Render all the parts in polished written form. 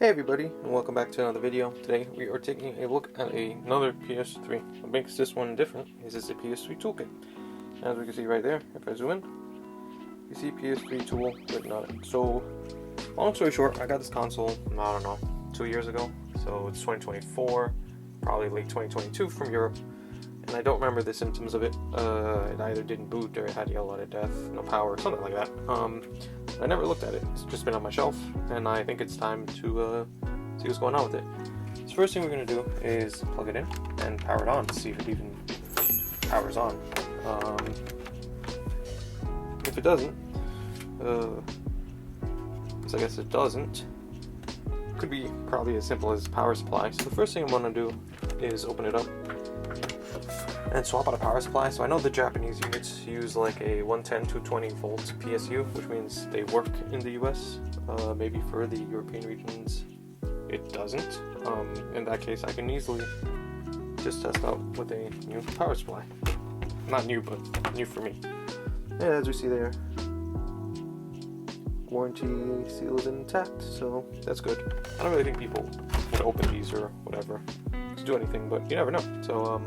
Hey everybody, and welcome back to another video. Today we are taking a look at another PS3. What makes this one different is it's a PS3 Tool Kit. As we can see right there, if I zoom in, you see PS3 Tool written on it. So, long story short, I got this console, I don't know, 2 years ago. So it's 2024, probably late 2022 from Europe. And I don't remember the symptoms of it. It either didn't boot or it had YLOD death, no power, something like that. I never looked at it. It's just been on my shelf, and I think it's time to see what's going on with it. So first thing we're going to do is plug it in and power it on to see if it even powers on. If it doesn't, so I guess it doesn't, could be probably as simple as power supply. So the first thing I'm going to do is open it up and swap out a power supply. So I know the Japanese units use like a 110 220 volt PSU, which means they work in the US. Maybe for the European regions it doesn't. In that case I can easily just test out with a new power supply. Not new, but new for me. And as we see there, warranty seal is intact, so that's good. I don't really think people would open these or whatever to do anything, but you never know. So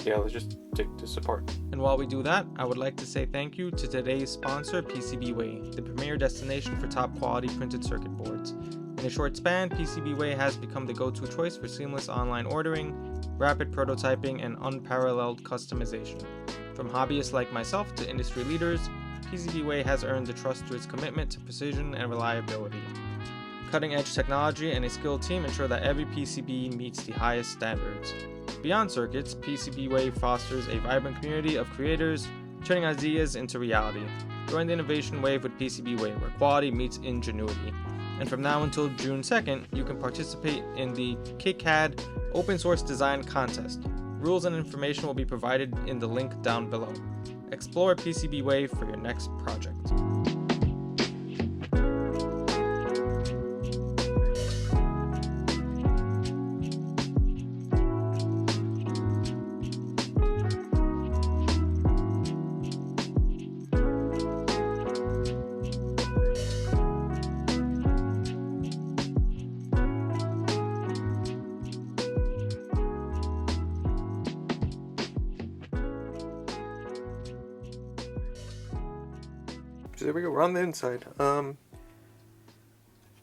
yeah, let's just take this apart. And while we do that, I would like to say thank you to today's sponsor, PCBWay, the premier destination for top quality printed circuit boards. In a short span, PCBWay has become the go-to choice for seamless online ordering, rapid prototyping, and unparalleled customization. From hobbyists like myself to industry leaders, PCBWay has earned the trust through its commitment to precision and reliability. Cutting-edge technology and a skilled team ensure that every PCB meets the highest standards. Beyond circuits, PCBWay fosters a vibrant community of creators, turning ideas into reality. Join the innovation wave with PCBWay, where quality meets ingenuity. And from now until June 2nd, you can participate in the KiCad Open Source Design Contest. Rules and information will be provided in the link down below. Explore PCBWay for your next project. So there we go, we're on the inside.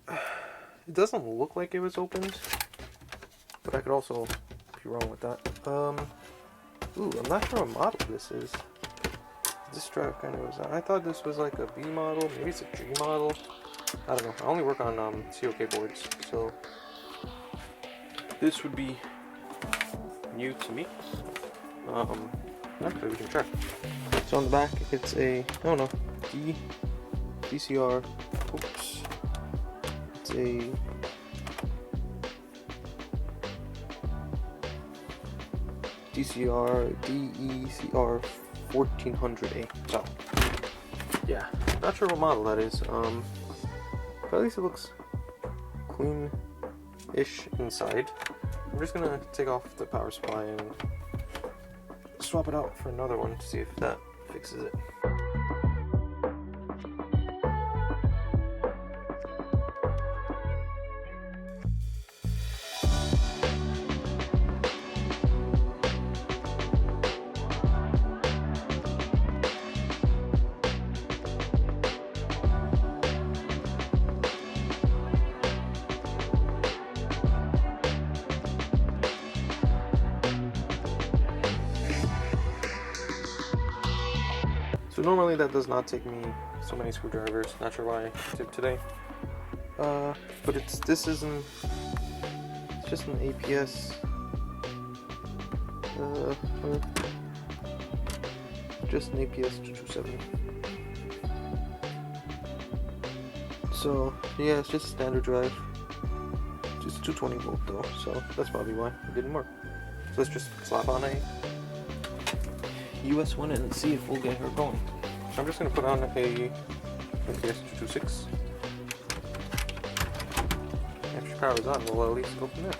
It doesn't look like it was opened, but I could also be wrong with that. Ooh, I'm not sure what model this is. This drive kind of was, I thought this was like a B model, maybe it's a G model. I don't know, I only work on COK boards, so this would be new to me. Actually we can check. So on the back it's a, I don't know, DCR, oops, it's a DECR 1400A. So yeah, not sure what model that is, but at least it looks clean-ish inside. I'm just gonna take off the power supply and swap it out for another one to see if that fixes it. So normally that does not take me so many screwdrivers, not sure why I did today. But it's just an APS, just an APS 270. So yeah, it's just a standard drive, just 220 volt though, so that's probably why it didn't work. So let's just slap on a US one and see if we'll get her going. So I'm just going to put on a PS226. If she powers on, we'll at least go from there.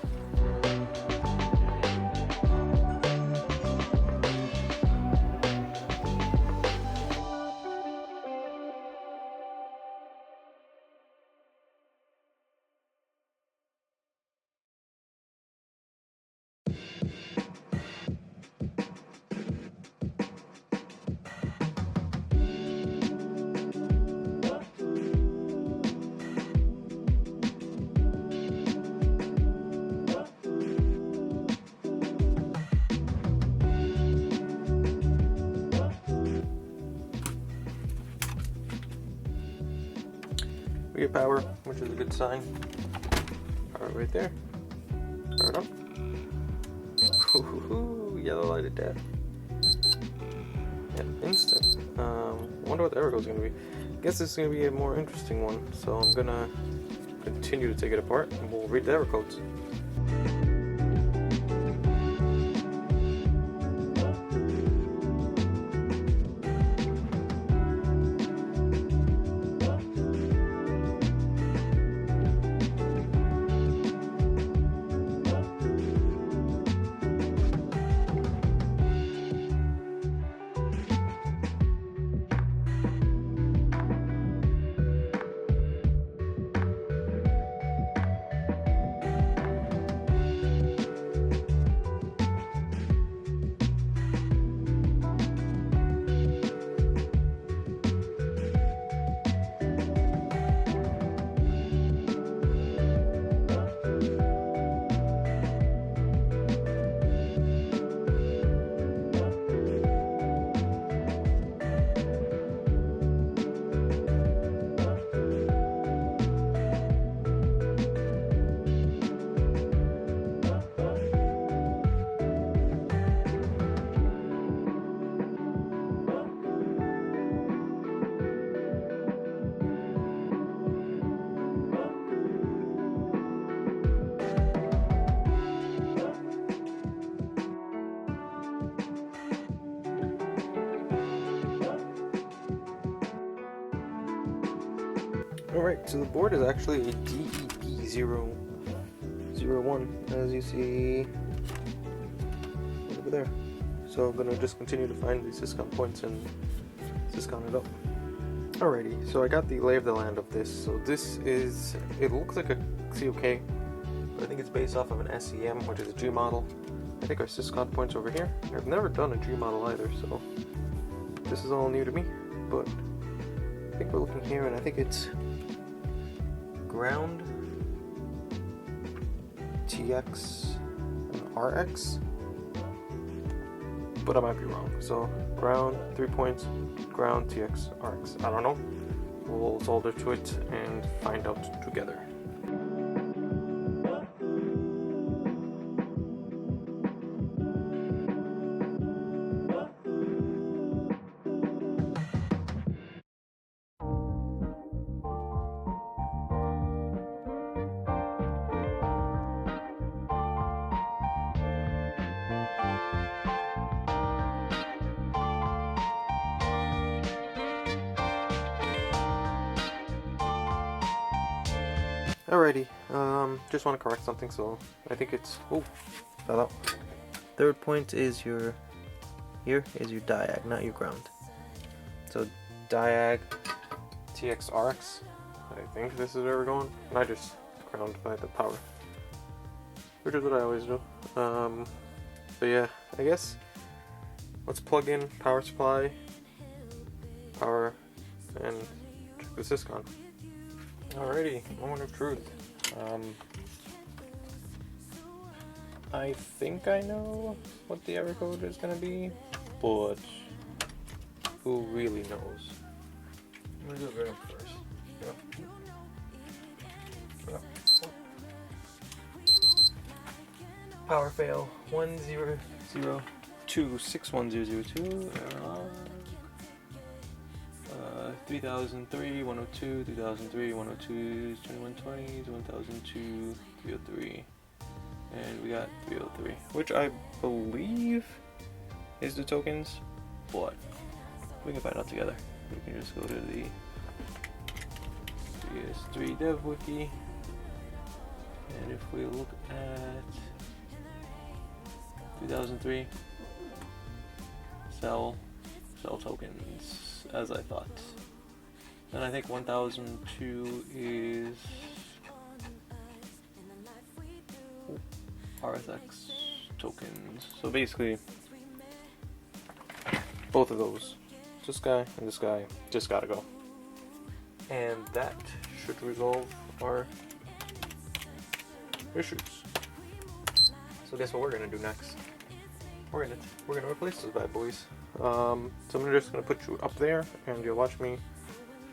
of power, which is a good sign. Power right there. Power it on. Yellow light of death. Yeah, instant. Wonder what the Erico is going to be. I guess this is going to be a more interesting one, so I'm going to continue to take it apart and we'll read the error codes. Alright, so the board is actually a DEP001, as you see over there. So I'm going to just continue to find the syscon points and syscon it up. Alrighty, so I got the lay of the land of this. So this is, it looks like a COK, but I think it's based off of an SEM, which is a G model. I think our syscon points over here. I've never done a G model either, so this is all new to me, but I think we're looking here, and I think it's ground, TX, and RX, but I might be wrong. So ground, 3 points, ground, TX, RX. I don't know. We'll solder to it and find out together. Alrighty, just want to correct something, so I think it's, oh, fell out. Third point is your, here is your diag, not your ground. So diag, TX, RX, I think this is where we're going, and I just ground by the power, which is what I always do. But yeah, I guess, let's plug in power supply, power, and check the syscon. Alrighty, moment of truth. I think I know what the error code is going to be, but who really knows? I'm going to do it right first. Go. Power fail 10026102. 3003, 102, 3003, 102, 2120, 1002, 303, and we got 303, which I believe is the tokens, but we can find out together. We can just go to the PS3 dev wiki, and if we look at 2003, sell tokens, as I thought. Then I think 1002 is RSX tokens. So basically, both of those, this guy and this guy, just gotta go. And that should resolve our issues. So guess what we're gonna do next? We're gonna replace those bad boys. So I'm just gonna put you up there, and you'll watch me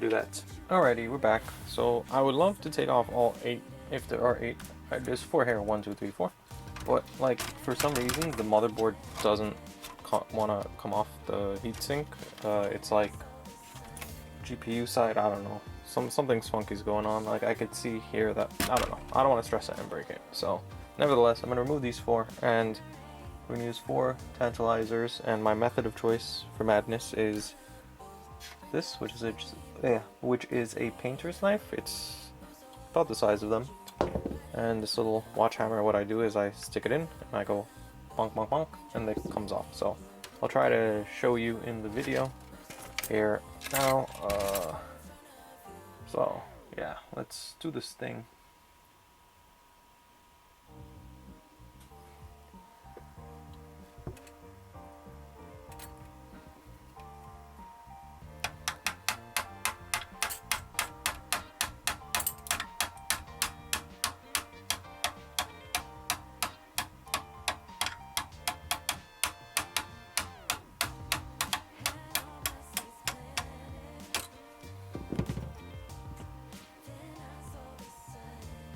do that. Alrighty, we're back. So I would love to take off all 8, if there are 8. There's 4 here, 1, 2, 3, 4. But like for some reason the motherboard doesn't want to come off the heatsink. It's like GPU side, I don't know. Something's funky's going on. Like I could see here that, I don't know. I don't want to stress it and break it. So nevertheless, I'm going to remove these 4 and we're going to use 4 tantalizers, and my method of choice for madness is this, which is a painter's knife. It's about the size of them. And this little watch hammer, what I do is I stick it in and I go bonk bonk bonk and it comes off. So I'll try to show you in the video here now. So yeah, let's do this thing.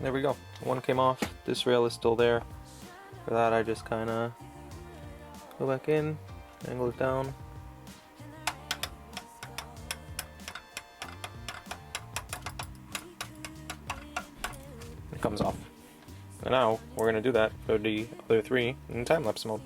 There we go. One came off. This rail is still there. For that, I just kind of go back in, angle it down. It comes off. And now we're gonna do that for the other 3 in time-lapse mode.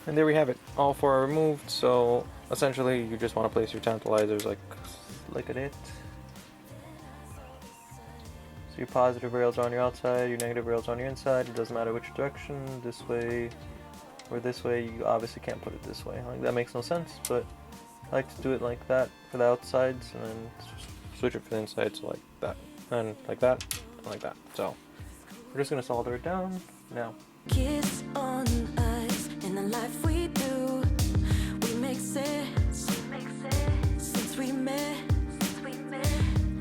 And there we have it. All 4 are removed, so essentially you just want to place your tantalizers like at it. So your positive rails are on your outside, your negative rails are on your inside. It doesn't matter which direction, this way or this way. You obviously can't put it this way. Like, that makes no sense, but I like to do it like that for the outsides and then switch it for the inside, so like that, and like that, and like that. So we're just going to solder it down now. Kiss on us in the life we do. We make sense since we met.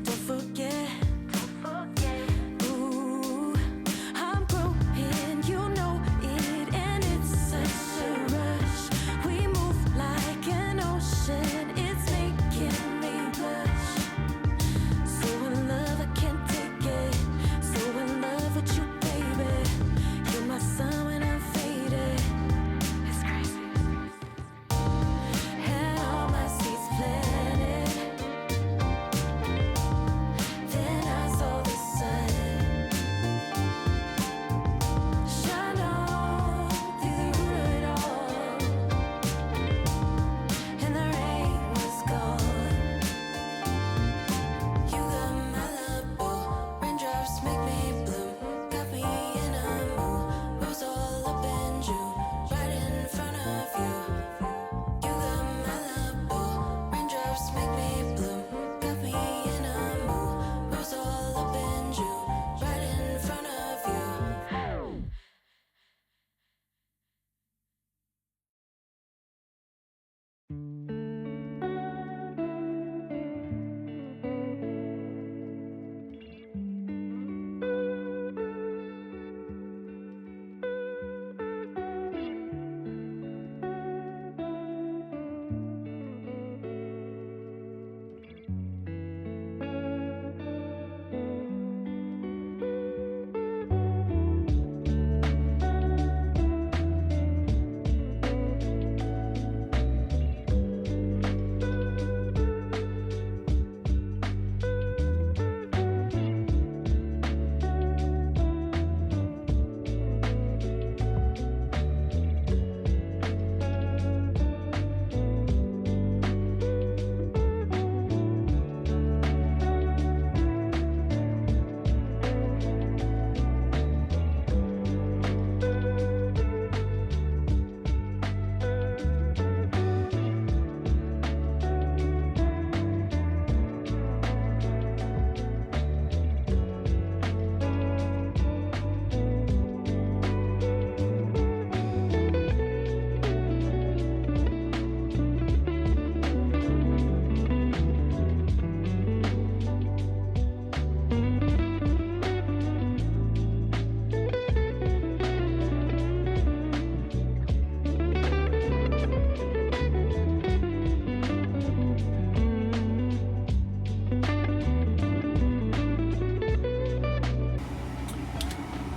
Don't forget. Ooh, I'm growing, you know it, and it's such a rush. We move like an ocean, it's making me blush. So in love, I can't take it. So in love with you, baby. You're my sun when I'm faded. It's crazy.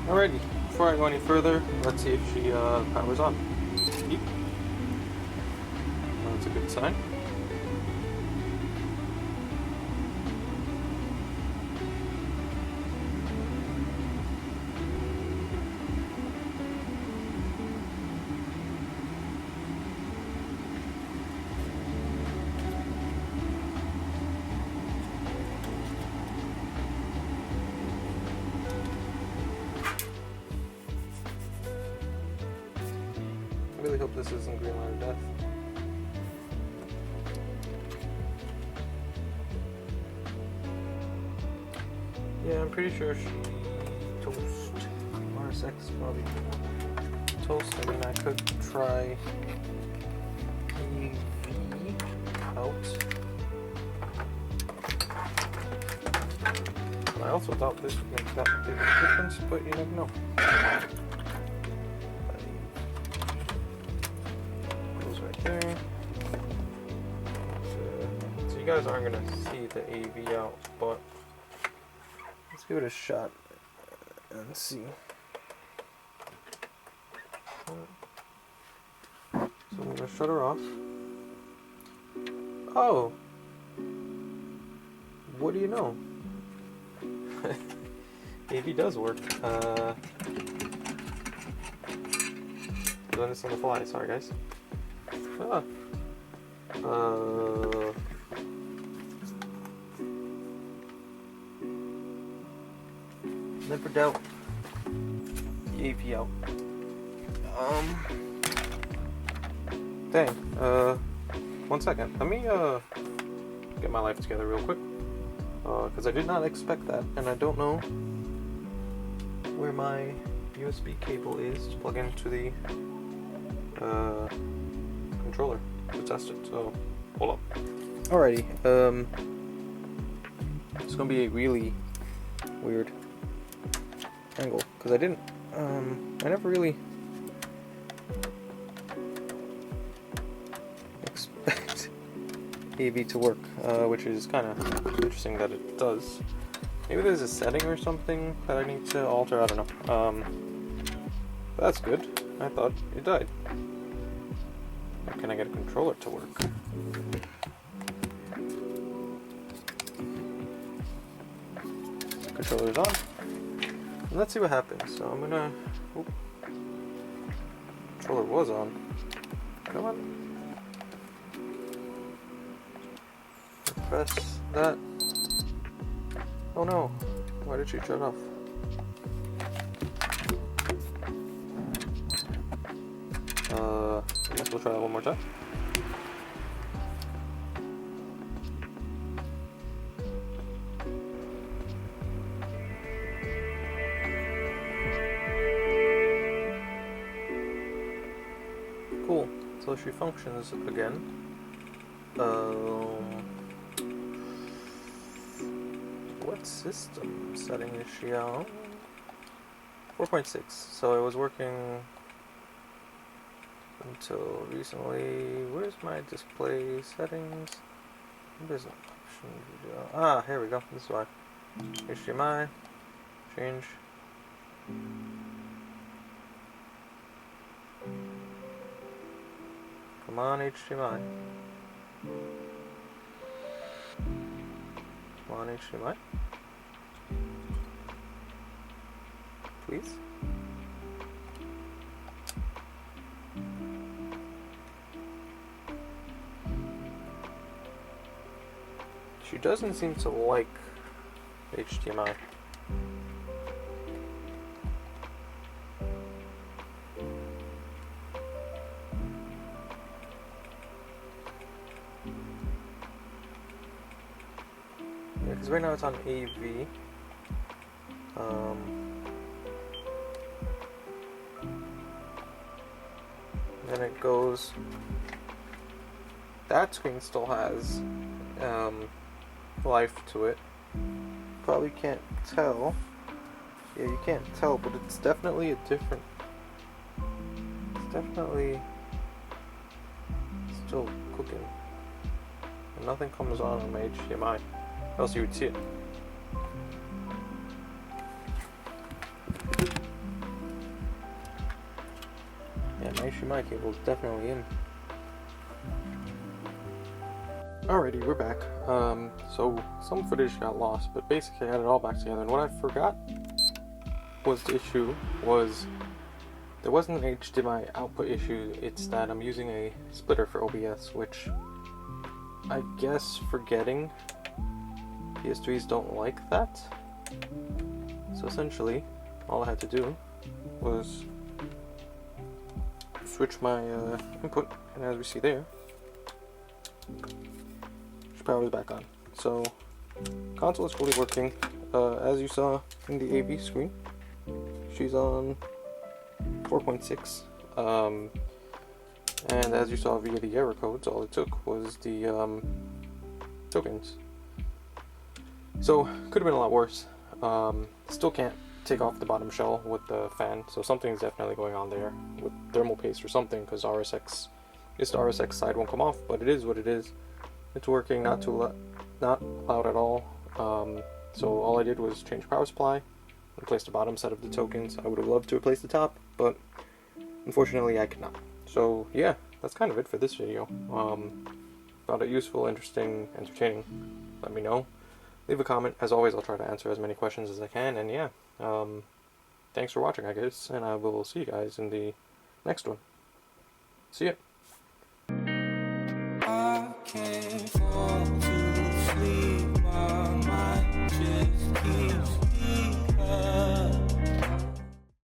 Alrighty, before I go any further, let's see if she powers on. Beep. Well, that's a good sign. I really hope this isn't green light of death. Yeah, I'm pretty sure she toast. RSX probably toast. I mean, I could try EV out. I also thought this would make that big a difference, but you never know. There. So you guys aren't gonna see the AV out, but let's give it a shot and see. So I'm gonna shut her off. Oh, what do you know? AV does work. Doing this on the fly. Sorry, guys. Ah. Never doubt the AV out. Dang. 1 second. Let me get my life together real quick. Because I did not expect that, and I don't know where my USB cable is to plug into the controller to test it, so hold up. Alrighty, it's gonna be a really weird angle because I didn't, I never really expect AV to work, which is kind of interesting that it does. Maybe there's a setting or something that I need to alter, I don't know. But that's good. I thought it died. Can I get a controller to work? Controller's on. And let's see what happens. So I'm gonna. Oop. Controller was on. Come on. Press that. Oh no. Why did she shut off? I guess we'll try that one more time. Cool. So she functions again. What system setting is she on? 4.6. So it was working until recently. Where's my display settings? There's an option video. Ah, here we go. This is why. HDMI. Change. Come on, HDMI. Come on, HDMI. Please. She doesn't seem to like HDMI. Yeah, because right now it's on AV. Then it goes. That screen still has life to it. Probably can't tell. Yeah, you can't tell, but it's definitely a different. It's definitely still cooking. And nothing comes on my HDMI. Else you would see it. my HDMI cable is definitely in. Alrighty, we're back. So some footage got lost, but basically I had it all back together. And what I forgot was the issue was there wasn't an HDMI output issue. It's that I'm using a splitter for OBS, which I guess forgetting PS3s don't like that. So essentially, all I had to do was switch my input, and as we see there, power is back on. So console is fully working. As you saw in the AV screen, she's on 4.6, and as you saw via the error codes, all it took was the tokens. So could have been a lot worse. Still can't take off the bottom shell with the fan, so something's definitely going on there with thermal paste or something, because the RSX side won't come off, but it is what it is. It's working, not loud at all. So all I did was change power supply, replace the bottom set of the tokens. I would have loved to replace the top, but unfortunately I could not. So yeah, that's kind of it for this video. Found it useful, interesting, entertaining. Let me know. Leave a comment. As always, I'll try to answer as many questions as I can. And yeah, thanks for watching, I guess, and I will see you guys in the next one. See ya. I can't